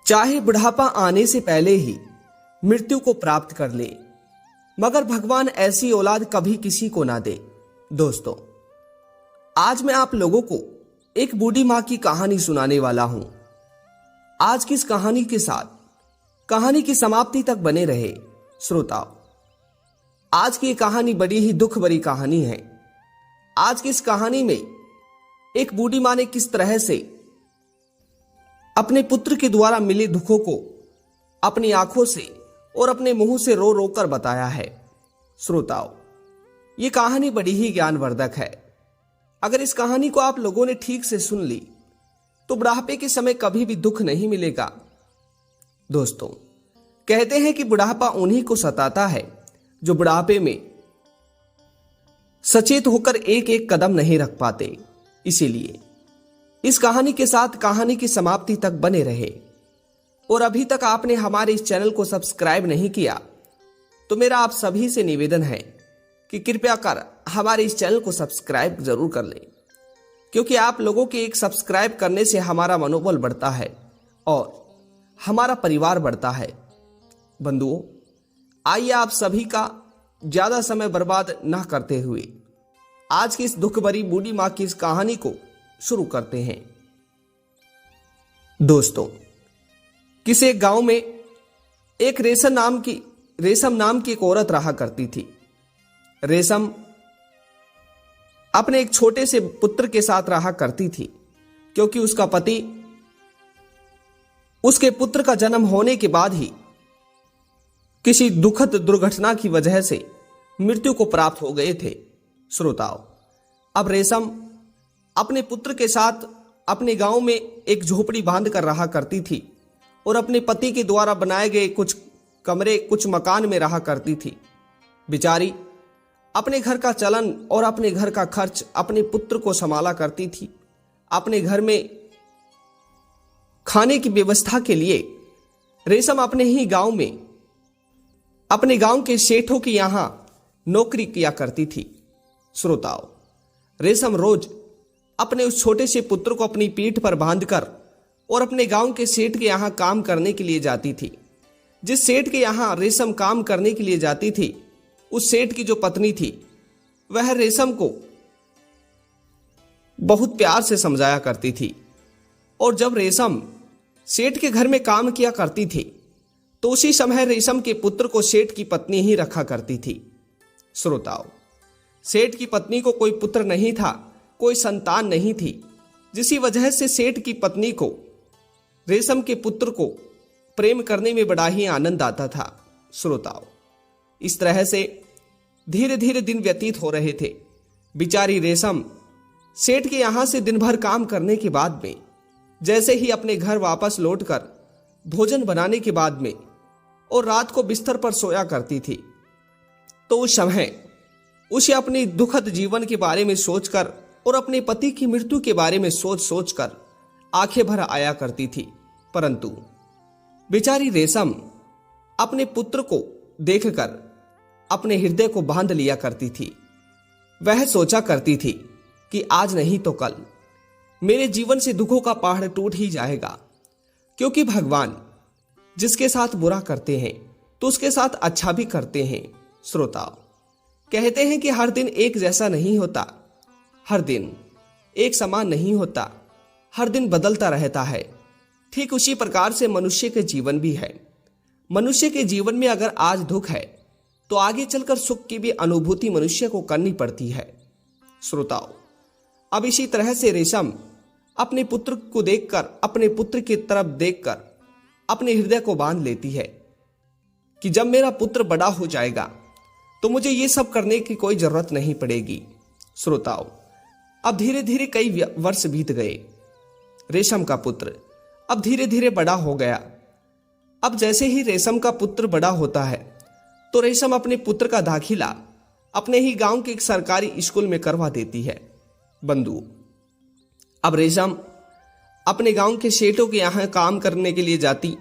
चाहे बुढ़ापा आने से पहले ही मृत्यु को प्राप्त कर ले, मगर भगवान ऐसी औलाद कभी किसी को ना दे। दोस्तों, आज मैं आप लोगों को एक बूढ़ी मां की कहानी सुनाने वाला हूं। आज की इस कहानी के साथ कहानी की समाप्ति तक बने रहे श्रोताओ। आज की कहानी बड़ी ही दुख भरी कहानी है। आज की इस कहानी में एक बूढ़ी मां ने किस तरह से अपने पुत्र के द्वारा मिले दुखों को अपनी आंखों से और अपने मुंह से रो रो कर बताया है। श्रोताओ, ये कहानी बड़ी ही ज्ञानवर्धक है। अगर इस कहानी को आप लोगों ने ठीक से सुन ली तो बुढ़ापे के समय कभी भी दुख नहीं मिलेगा। दोस्तों, कहते हैं कि बुढ़ापा उन्हीं को सताता है जो बुढ़ापे में सचेत होकर एक एक कदम नहीं रख पाते। इसीलिए इस कहानी के साथ कहानी की समाप्ति तक बने रहे। और अभी तक आपने हमारे इस चैनल को सब्सक्राइब नहीं किया तो मेरा आप सभी से निवेदन है कि कृपया कर हमारे इस चैनल को सब्सक्राइब जरूर कर लें, क्योंकि आप लोगों के एक सब्सक्राइब करने से हमारा मनोबल बढ़ता है और हमारा परिवार बढ़ता है। बंधुओं, आइए आप सभी का ज्यादा समय बर्बाद ना करते हुए आज की इस दुख भरी बूढ़ी मां की इस कहानी को शुरू करते हैं। दोस्तों, किसी एक गांव में एक रेशम नाम की एक औरत रहा करती थी। रेशम अपने एक छोटे से पुत्र के साथ रहा करती थी, क्योंकि उसका पति उसके पुत्र का जन्म होने के बाद ही किसी दुखद दुर्घटना की वजह से मृत्यु को प्राप्त हो गए थे। श्रोताओ, अब रेशम अपने पुत्र के साथ अपने गांव में एक झोपड़ी बांध कर रहा करती थी और अपने पति के द्वारा बनाए गए कुछ कमरे, कुछ मकान में रहा करती थी। बेचारी अपने घर का चलन और अपने घर का खर्च अपने पुत्र को संभाला करती थी। अपने घर में खाने की व्यवस्था के लिए रेशम अपने ही गांव में अपने गांव के सेठों के यहां नौकरी किया करती थी। श्रोताओ, रेशम रोज अपने उस छोटे से पुत्र को अपनी पीठ पर बांधकर और अपने गांव के सेठ के यहां काम करने के लिए जाती थी। जिस सेठ के यहां रेशम काम करने के लिए जाती थी, उस सेठ की जो पत्नी थी वह रेशम को बहुत प्यार से समझाया करती थी। और जब रेशम सेठ के घर में काम किया करती थी तो उसी समय रेशम के पुत्र को सेठ की पत्नी ही रखा करती थी। श्रोताओ, सेठ की पत्नी को कोई पुत्र नहीं था, कोई संतान नहीं थी, जिसी वजह से सेठ की पत्नी को रेशम के पुत्र को प्रेम करने में बड़ा ही आनंद आता था। श्रोताओ, इस तरह से धीरे धीरे दिन व्यतीत हो रहे थे। बिचारी रेशम सेठ के यहां से दिन भर काम करने के बाद में जैसे ही अपने घर वापस लौटकर भोजन बनाने के बाद में और रात को बिस्तर पर सोया करती थी, तो उस समय उसे अपनी दुखद जीवन के बारे में सोचकर और अपने पति की मृत्यु के बारे में सोच सोचकर आंखें भर आया करती थी। परंतु बेचारी रेशम अपने पुत्र को देखकर अपने हृदय को बांध लिया करती थी। वह सोचा करती थी कि आज नहीं तो कल मेरे जीवन से दुखों का पहाड़ टूट ही जाएगा, क्योंकि भगवान जिसके साथ बुरा करते हैं तो उसके साथ अच्छा भी करते हैं। श्रोताओ, कहते हैं कि हर दिन एक जैसा नहीं होता, हर दिन एक समान नहीं होता, हर दिन बदलता रहता है। ठीक उसी प्रकार से मनुष्य के जीवन भी है। मनुष्य के जीवन में अगर आज दुख है तो आगे चलकर सुख की भी अनुभूति मनुष्य को करनी पड़ती है। श्रोताओ, अब इसी तरह से रेशम अपने पुत्र को देखकर, अपने पुत्र की तरफ देखकर अपने हृदय को बांध लेती है कि जब मेरा पुत्र बड़ा हो जाएगा तो मुझे ये सब करने की कोई जरूरत नहीं पड़ेगी। श्रोताओ, अब धीरे धीरे कई वर्ष बीत गए। रेशम का पुत्र अब धीरे धीरे बड़ा हो गया। अब जैसे ही रेशम का पुत्र बड़ा होता है तो रेशम अपने पुत्र का दाखिला अपने ही गांव के एक सरकारी स्कूल में करवा देती है। बंधु, अब रेशम अपने गांव के सेठों के यहां काम करने के लिए जाती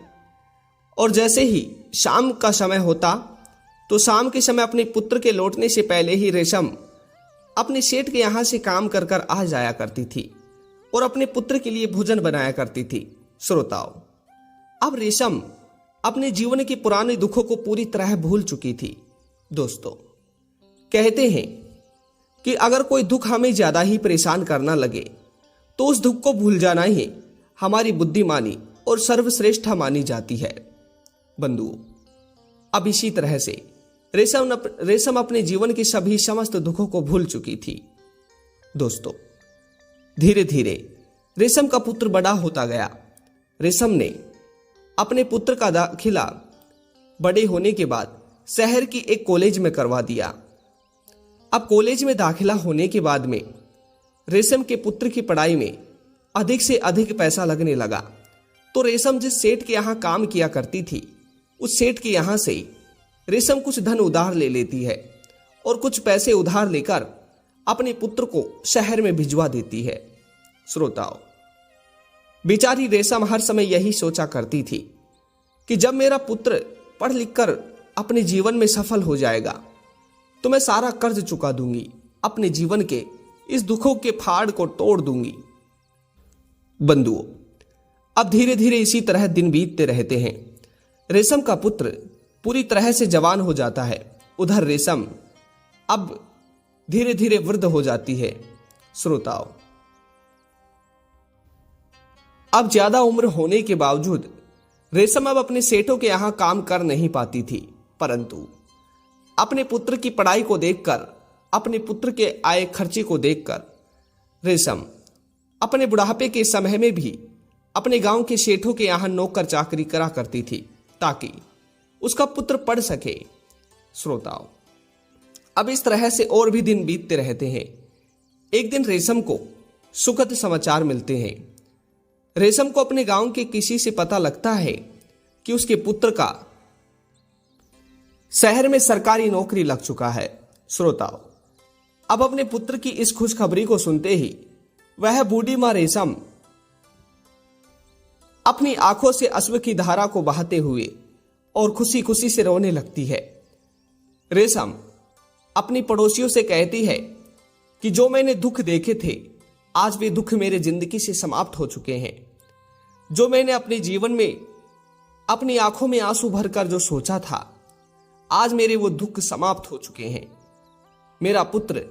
और जैसे ही शाम का समय होता तो शाम के समय अपने पुत्र के लौटने से पहले ही रेशम अपने सेठ के यहां से काम कर कर आ जाया करती थी और अपने पुत्र के लिए भोजन बनाया करती थी। श्रोताओ, अब रेशम अपने जीवन के पुराने दुखों को पूरी तरह भूल चुकी थी। दोस्तों, कहते हैं कि अगर कोई दुख हमें ज्यादा ही परेशान करना लगे तो उस दुख को भूल जाना ही हमारी बुद्धिमानी और सर्वश्रेष्ठ मानी जाती है। बंधुओं, अब इसी तरह से रेशम अपने जीवन के सभी समस्त दुखों को भूल चुकी थी। दोस्तों, धीरे धीरे रेशम का पुत्र बड़ा होता गया। रेशम ने अपने पुत्र का दाखिला बड़े होने के बाद शहर की एक कॉलेज में करवा दिया। अब कॉलेज में दाखिला होने के बाद में रेशम के पुत्र की पढ़ाई में अधिक से अधिक पैसा लगने लगा। तो रेशम जिस सेठ के यहाँ काम किया करती थी, उस सेठ के यहाँ से रेशम कुछ धन उधार ले लेती है और कुछ पैसे उधार लेकर अपने पुत्र को शहर में भिजवा देती है। श्रोताओ, बेचारी रेशम हर समय यही सोचा करती थी कि जब मेरा पुत्र पढ़ लिखकर अपने जीवन में सफल हो जाएगा तो मैं सारा कर्ज चुका दूंगी, अपने जीवन के इस दुखों के फाड़ को तोड़ दूंगी। बंधुओं, अब धीरे धीरे इसी तरह दिन बीतते रहते हैं। रेशम का पुत्र पूरी तरह से जवान हो जाता है। उधर रेशम अब धीरे धीरे वृद्ध हो जाती है। श्रोताओ, अब ज्यादा उम्र होने के बावजूद रेशम अब अपने सेठों के यहां काम कर नहीं पाती थी, परंतु अपने पुत्र की पढ़ाई को देखकर, अपने पुत्र के आय खर्चे को देखकर रेशम अपने बुढ़ापे के समय में भी अपने गांव के सेठों के यहां नौकर चाकरी करा करती थी ताकि उसका पुत्र पढ़ सके। श्रोताओं, अब इस तरह से और भी दिन बीतते रहते हैं। एक दिन रेशम को सुखद समाचार मिलते हैं। रेशम को अपने गांव के किसी से पता लगता है कि उसके पुत्र का शहर में सरकारी नौकरी लग चुका है। श्रोताओ, अब अपने पुत्र की इस खुशखबरी को सुनते ही वह बूढ़ी मां रेशम अपनी आंखों से अश्रु की धारा को बहाते हुए और खुशी खुशी से रोने लगती है। रेशम अपनी पड़ोसियों से कहती है कि जो मैंने दुख देखे थे, आज वे दुख मेरे जिंदगी से समाप्त हो चुके हैं। जो मैंने अपने जीवन में अपनी आंखों में आंसू भरकर जो सोचा था, आज मेरे वो दुख समाप्त हो चुके हैं। मेरा पुत्र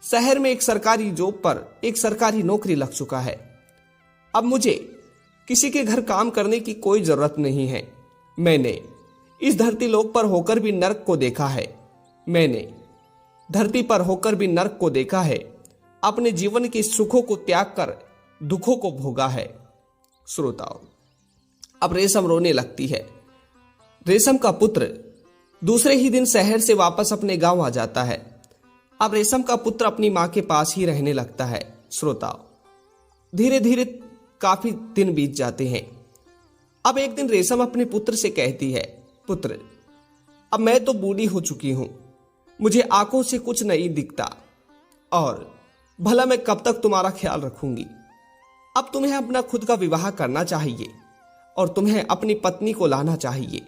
शहर में एक सरकारी जॉब पर एक सरकारी नौकरी लग चुका है। अब मुझे किसी के घर काम करने की कोई जरूरत नहीं है। मैंने इस धरती लोक पर होकर भी नर्क को देखा है। मैंने धरती पर होकर भी नर्क को देखा है। अपने जीवन के सुखों को त्याग कर दुखों को भोगा है। श्रोताओं, अब रेशम रोने लगती है। रेशम का पुत्र दूसरे ही दिन शहर से वापस अपने गांव आ जाता है। अब रेशम का पुत्र अपनी मां के पास ही रहने लगता है। श्रोताओ, धीरे धीरे काफी दिन बीत जाते हैं। अब एक दिन रेशम अपने पुत्र से कहती है, पुत्र, अब मैं तो बूढ़ी हो चुकी हूं, मुझे आंखों से कुछ नहीं दिखता और भला मैं कब तक तुम्हारा ख्याल रखूंगी। अब तुम्हें अपना खुद का विवाह करना चाहिए और तुम्हें अपनी पत्नी को लाना चाहिए।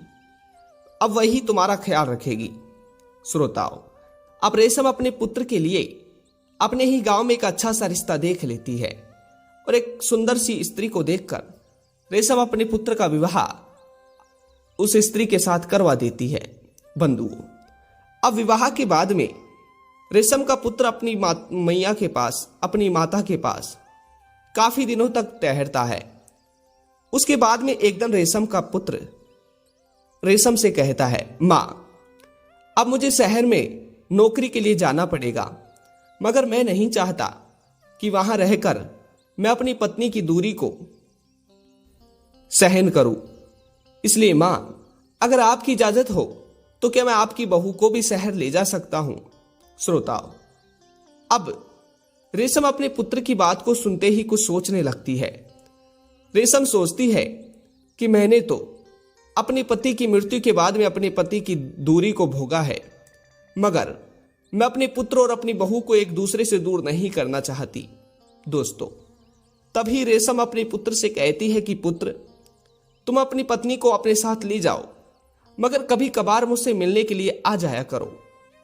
अब वही तुम्हारा ख्याल रखेगी। श्रोताओ, अब रेशम अपने पुत्र के लिए अपने ही गांव में एक अच्छा सा रिश्ता देख लेती है और एक सुंदर सी स्त्री को देखकर रेशम अपने पुत्र का विवाह उस स्त्री के साथ करवा देती है। बंधुओं, अब विवाह के बाद में रेशम का पुत्र अपनी मैया के पास, अपनी माता के पास काफी दिनों तक ठहरता है। उसके बाद में एक दिन रेशम का पुत्र रेशम से कहता है, मां, अब मुझे शहर में नौकरी के लिए जाना पड़ेगा, मगर मैं नहीं चाहता कि वहां रहकर मैं अपनी पत्नी की दूरी को सहन करूं। इसलिए मां, अगर आपकी इजाजत हो तो क्या मैं आपकी बहू को भी शहर ले जा सकता हूं। श्रोताओ, अब रेशम अपने पुत्र की बात को सुनते ही कुछ सोचने लगती है। रेशम सोचती है कि मैंने तो अपने पति की मृत्यु के बाद में अपने पति की दूरी को भोगा है, मगर मैं अपने पुत्र और अपनी बहू को एक दूसरे से दूर नहीं करना चाहती। दोस्तों, तभी रेशम अपने पुत्र से कहती है कि पुत्र, तुम अपनी पत्नी को अपने साथ ले जाओ, मगर कभी कभार मुझसे मिलने के लिए आ जाया करो।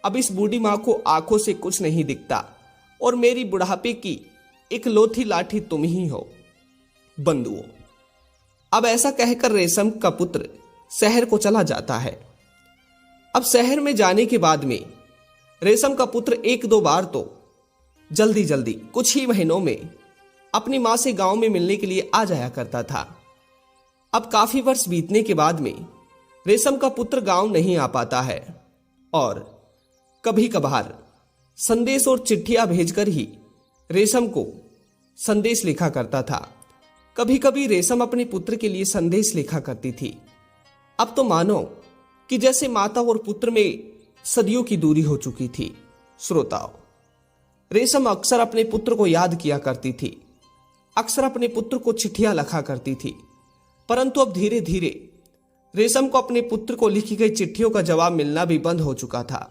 अब इस बूढ़ी मां को आंखों से कुछ नहीं दिखता और मेरी बुढ़ापे की एक लोथी लाठी तुम ही हो। बंधुओं, अब ऐसा कहकर रेशम का पुत्र शहर को चला जाता है। अब शहर में जाने के बाद में रेशम का पुत्र एक दो बार तो जल्दी जल्दी कुछ ही महीनों में अपनी मां से गांव में मिलने के लिए आ जाया करता था। अब काफी वर्ष बीतने के बाद में रेशम का पुत्र गांव नहीं आ पाता है और कभी कभार संदेश और चिट्ठियां भेजकर ही रेशम को संदेश लिखा करता था। कभी कभी रेशम अपने पुत्र के लिए संदेश लिखा करती थी। अब तो मानो कि जैसे माता और पुत्र में सदियों की दूरी हो चुकी थी। श्रोताओ, रेशम अक्सर अपने पुत्र को याद किया करती थी, अक्सर अपने पुत्र को चिट्ठियां लिखा करती थी, परंतु अब धीरे धीरे रेशम को अपने पुत्र को लिखी गई चिट्ठियों का जवाब मिलना भी बंद हो चुका था।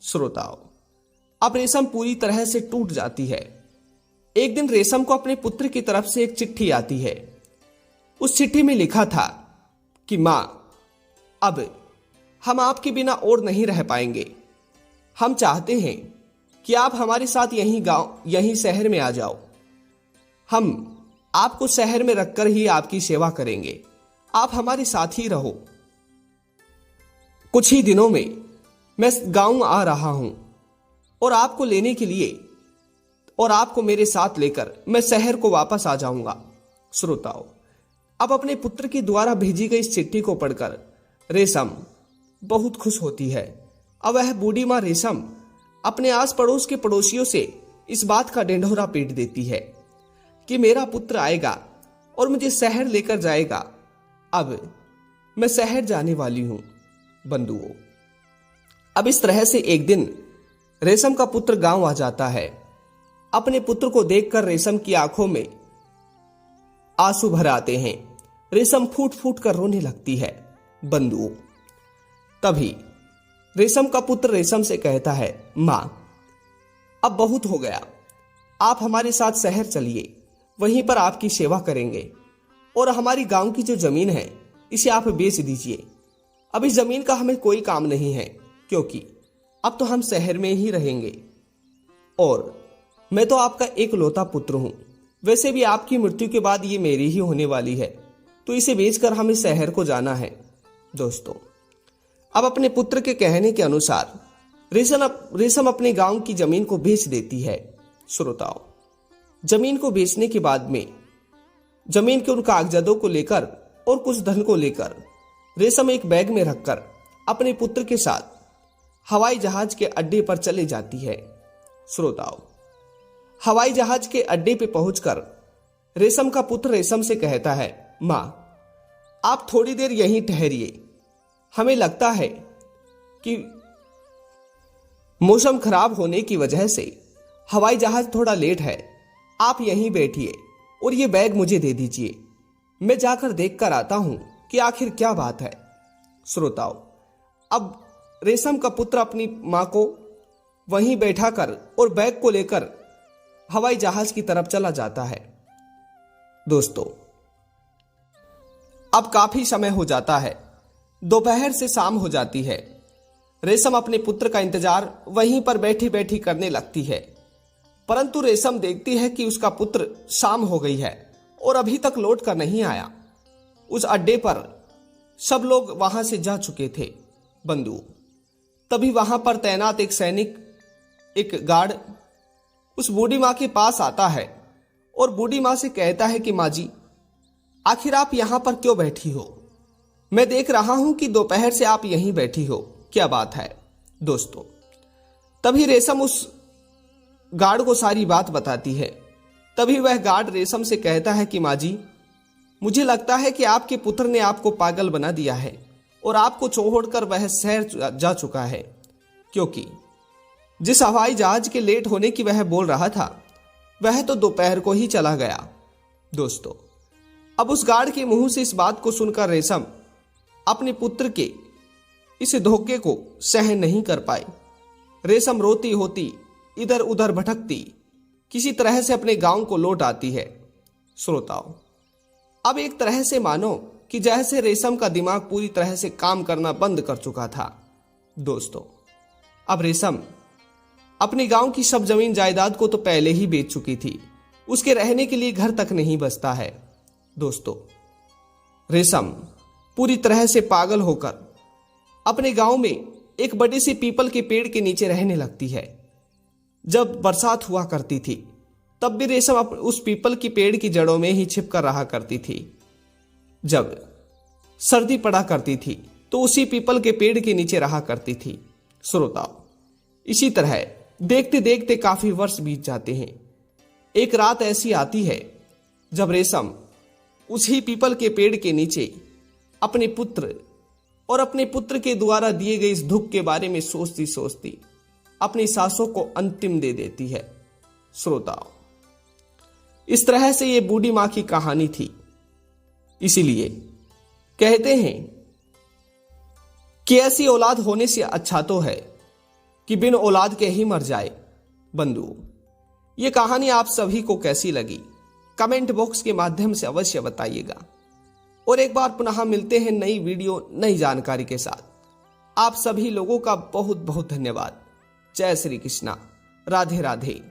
श्रोताओ, अब रेशम पूरी तरह से टूट जाती है। एक दिन रेशम को अपने पुत्र की तरफ से एक चिट्ठी आती है। उस चिट्ठी में लिखा था कि मां, अब हम आपके बिना और नहीं रह पाएंगे। हम चाहते हैं कि आप हमारे साथ यहीं शहर में आ जाओ। हम आपको शहर में रखकर ही आपकी सेवा करेंगे। आप हमारे साथ ही रहो। कुछ ही दिनों में मैं गांव आ रहा हूं और आपको लेने के लिए और आपको मेरे साथ लेकर मैं शहर को वापस आ जाऊंगा। श्रोताओ, अब अपने पुत्र की द्वारा भेजी गई इस चिट्ठी को पढ़कर रेशम बहुत खुश होती है। अब वह बूढ़ी मां रेशम अपने आस पड़ोस के पड़ोसियों से इस बात का ढिंढोरा पीट देती है कि मेरा पुत्र आएगा और मुझे शहर लेकर जाएगा। अब मैं शहर जाने वाली हूं। बंधुओं, अब इस तरह से एक दिन रेशम का पुत्र गांव आ जाता है। अपने पुत्र को देखकर रेशम की आंखों में आंसू भर आते हैं। रेशम फूट फूट कर रोने लगती है। बंधुओं, तभी रेशम का पुत्र रेशम से कहता है, मां, अब बहुत हो गया। आप हमारे साथ शहर चलिए, वहीं पर आपकी सेवा करेंगे और हमारी गांव की जो जमीन है इसे आप बेच दीजिए। अब इस जमीन का हमें कोई काम नहीं है, क्योंकि अब तो हम शहर में ही रहेंगे और मैं तो आपका एकलौता पुत्र हूं। वैसे भी आपकी मृत्यु के बाद ये मेरी ही होने वाली है, तो इसे बेचकर हमें शहर को जाना है। दोस्तों, अब अपने पुत्र के कहने के अनुसार रेशम अपने गांव की जमीन को बेच देती है। श्रोताओं, जमीन को बेचने के बाद में जमीन के उन कागजातों को लेकर और कुछ धन को लेकर रेशम एक बैग में रखकर अपने पुत्र के साथ हवाई जहाज के अड्डे पर चले जाती है। श्रोताओं, हवाई जहाज के अड्डे पे पहुंचकर रेशम का पुत्र रेशम से कहता है, मां, आप थोड़ी देर यहीं ठहरिए। हमें लगता है कि मौसम खराब होने की वजह से हवाई जहाज थोड़ा लेट है। आप यहीं बैठिए और ये बैग मुझे दे दीजिए। मैं जाकर देखकर आता हूं कि आखिर क्या बात है। श्रोताओं, अब रेशम का पुत्र अपनी मां को वहीं बैठा कर और बैग को लेकर हवाई जहाज की तरफ चला जाता है। दोस्तों, अब काफी समय हो जाता है। दोपहर से शाम हो जाती है। रेशम अपने पुत्र का इंतजार वहीं पर बैठी बैठी करने लगती है, परंतु रेशम देखती है कि उसका पुत्र शाम हो गई है और अभी तक लौट कर नहीं आया। उस अड्डे पर सब लोग वहां से जा चुके थे। बंधुओं, तभी वहां पर तैनात एक सैनिक, एक गार्ड उस बूढ़ी मां के पास आता है और बूढ़ी मां से कहता है कि मां जी, आखिर आप यहां पर क्यों बैठी हो? मैं देख रहा हूं कि दोपहर से आप यहीं बैठी हो, क्या बात है? दोस्तों, तभी रेशम उस गार्ड को सारी बात बताती है। तभी वह गार्ड रेशम से कहता है कि मां जी, मुझे लगता है कि आपके पुत्र ने आपको पागल बना दिया है और आपको छोड़कर वह शहर जा चुका है, क्योंकि जिस हवाई जहाज के लेट होने की वह बोल रहा था वह तो दोपहर को ही चला गया। दोस्तों, अब उस गार्ड के मुंह से इस बात को सुनकर रेशम अपने पुत्र के इस धोखे को सहन नहीं कर पाई। रेशम रोती होती इधर उधर भटकती किसी तरह से अपने गांव को लौट आती है। श्रोताओं, अब एक तरह से मानो कि जैसे रेशम का दिमाग पूरी तरह से काम करना बंद कर चुका था। दोस्तों, अब रेशम अपने गांव की सब जमीन जायदाद को तो पहले ही बेच चुकी थी। उसके रहने के लिए घर तक नहीं बचता है। दोस्तों, रेशम पूरी तरह से पागल होकर अपने गांव में एक बड़े से पीपल के पेड़ के नीचे रहने लगती है। जब बरसात हुआ करती थी तब भी रेशम उस पीपल की पेड़ की जड़ों में ही छिपकर रहा करती थी। जब सर्दी पड़ा करती थी तो उसी पीपल के पेड़ के नीचे रहा करती थी। श्रोताओ, इसी तरह देखते देखते काफी वर्ष बीत जाते हैं। एक रात ऐसी आती है जब रेशम उसी पीपल के पेड़ के नीचे अपने पुत्र और अपने पुत्र के द्वारा दिए गए इस दुख के बारे में सोचती सोचती अपनी सांसों को अंतिम दे देती है। श्रोताओं, इस तरह से ये बूढ़ी मां की कहानी थी। इसीलिए कहते हैं कि ऐसी औलाद होने से अच्छा तो है कि बिन औलाद के ही मर जाए। बंधुओं, ये कहानी आप सभी को कैसी लगी कमेंट बॉक्स के माध्यम से अवश्य बताइएगा। और एक बार पुनः मिलते हैं नई वीडियो नई जानकारी के साथ। आप सभी लोगों का बहुत बहुत धन्यवाद। जय श्री कृष्णा, राधे राधे।